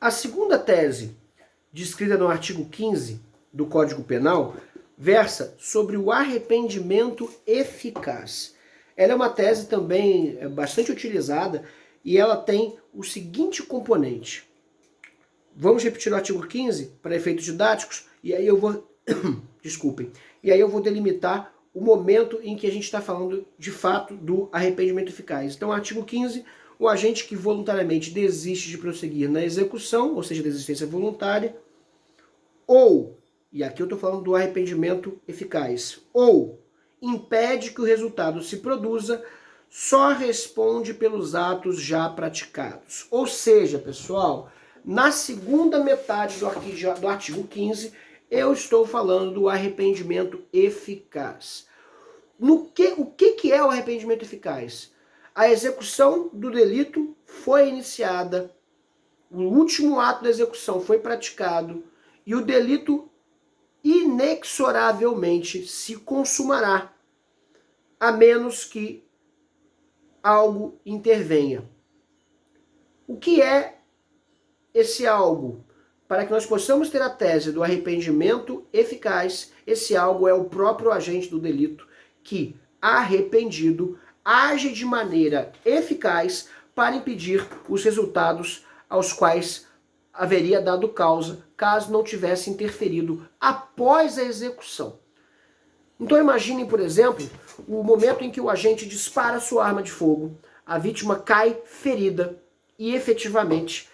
A segunda tese, descrita no artigo 15 do Código Penal, versa sobre o arrependimento eficaz. Ela é uma tese também bastante utilizada e ela tem o seguinte componente. Vamos repetir o artigo 15 para efeitos didáticos e aí eu vou, desculpem, e aí eu vou delimitar o momento em que a gente está falando de fato do arrependimento eficaz. Então, artigo 15, o agente que voluntariamente desiste de prosseguir na execução, ou seja, desistência voluntária, ou, e aqui eu estou falando do arrependimento eficaz, ou impede que o resultado se produza, só responde pelos atos já praticados. Ou seja, pessoal, na segunda metade do artigo 15, eu estou falando do arrependimento eficaz. O que é o arrependimento eficaz? A execução do delito foi iniciada, o último ato da execução foi praticado e o delito inexoravelmente se consumará, a menos que algo intervenha. O que é esse algo? Para que nós possamos ter a tese do arrependimento eficaz, esse algo é o próprio agente do delito que, arrependido, age de maneira eficaz para impedir os resultados aos quais haveria dado causa, caso não tivesse interferido após a execução. Então imaginem, por exemplo, o momento em que o agente dispara sua arma de fogo, a vítima cai ferida e efetivamente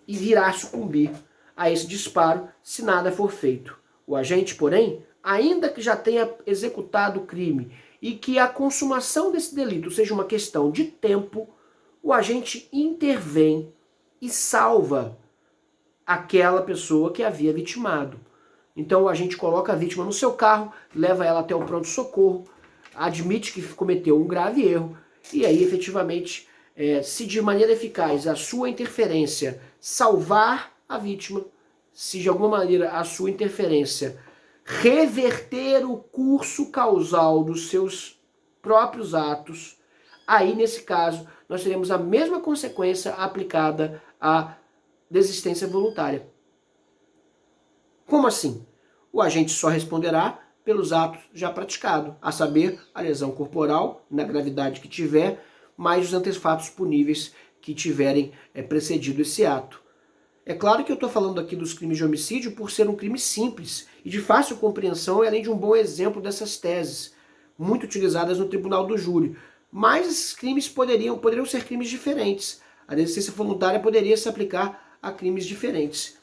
irá sucumbir a esse disparo se nada for feito. O agente, porém, ainda que já tenha executado o crime e que a consumação desse delito seja uma questão de tempo, o agente intervém e salva aquela pessoa que havia vitimado. Então a gente coloca a vítima no seu carro, leva ela até o pronto-socorro, admite que cometeu um grave erro e aí efetivamente, se de maneira eficaz a sua interferência salvar a vítima, se de alguma maneira a sua interferência reverter o curso causal dos seus próprios atos, aí nesse caso nós teremos a mesma consequência aplicada à desistência voluntária. Como assim? O agente só responderá pelos atos já praticados, a saber, a lesão corporal, na gravidade que tiver, mais os antefatos puníveis que tiverem precedido esse ato. É claro que eu estou falando aqui dos crimes de homicídio por ser um crime simples e de fácil compreensão e além de um bom exemplo dessas teses, muito utilizadas no tribunal do júri. Mas esses crimes poderiam ser crimes diferentes. A desistência voluntária poderia se aplicar a crimes diferentes.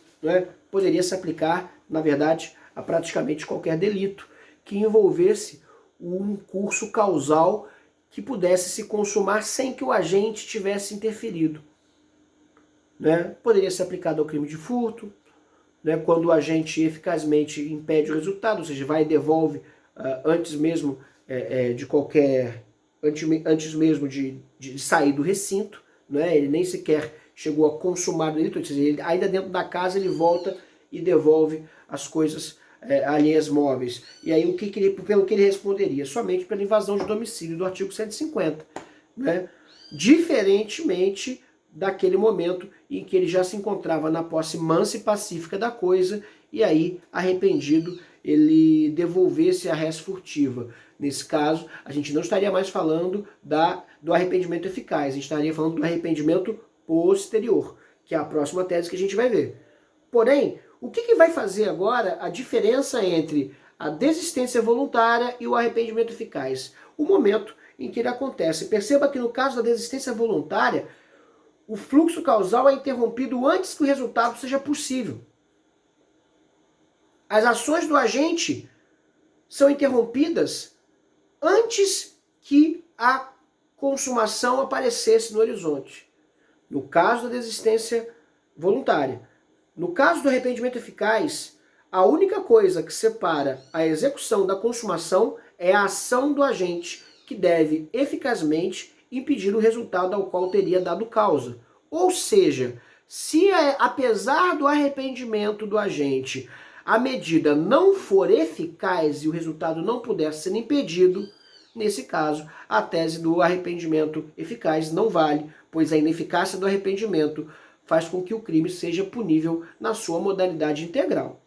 Poderia se aplicar, na verdade, a praticamente qualquer delito que envolvesse um curso causal que pudesse se consumar sem que o agente tivesse interferido. Poderia ser aplicado ao crime de furto, quando o agente eficazmente impede o resultado, ou seja, vai e devolve antes mesmo de sair do recinto, ele nem sequer chegou a consumar o delito, ou seja, ele, ainda dentro da casa ele volta e devolve as coisas alheias móveis. E aí pelo que ele responderia? Somente pela invasão de domicílio do artigo 150. Diferentemente daquele momento em que ele já se encontrava na posse mansa e pacífica da coisa e aí, arrependido, ele devolvesse a res furtiva. Nesse caso, a gente não estaria mais falando do arrependimento eficaz, a gente estaria falando do arrependimento posterior, que é a próxima tese que a gente vai ver. Porém, o que vai fazer agora a diferença entre a desistência voluntária e o arrependimento eficaz? O momento em que ele acontece. Perceba que no caso da desistência voluntária, o fluxo causal é interrompido antes que o resultado seja possível. As ações do agente são interrompidas antes que a consumação aparecesse no horizonte. No caso da desistência voluntária. No caso do arrependimento eficaz, a única coisa que separa a execução da consumação é a ação do agente, que deve eficazmente impedir o resultado ao qual teria dado causa. Ou seja, se apesar do arrependimento do agente, a medida não for eficaz e o resultado não puder ser impedido, nesse caso, a tese do arrependimento eficaz não vale, pois a ineficácia do arrependimento faz com que o crime seja punível na sua modalidade integral.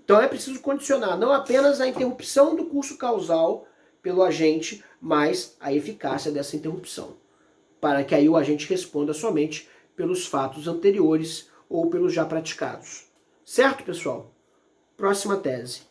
Então é preciso condicionar não apenas a interrupção do curso causal pelo agente, mas a eficácia dessa interrupção, para que aí o agente responda somente pelos fatos anteriores ou pelos já praticados. Certo, pessoal? Próxima tese.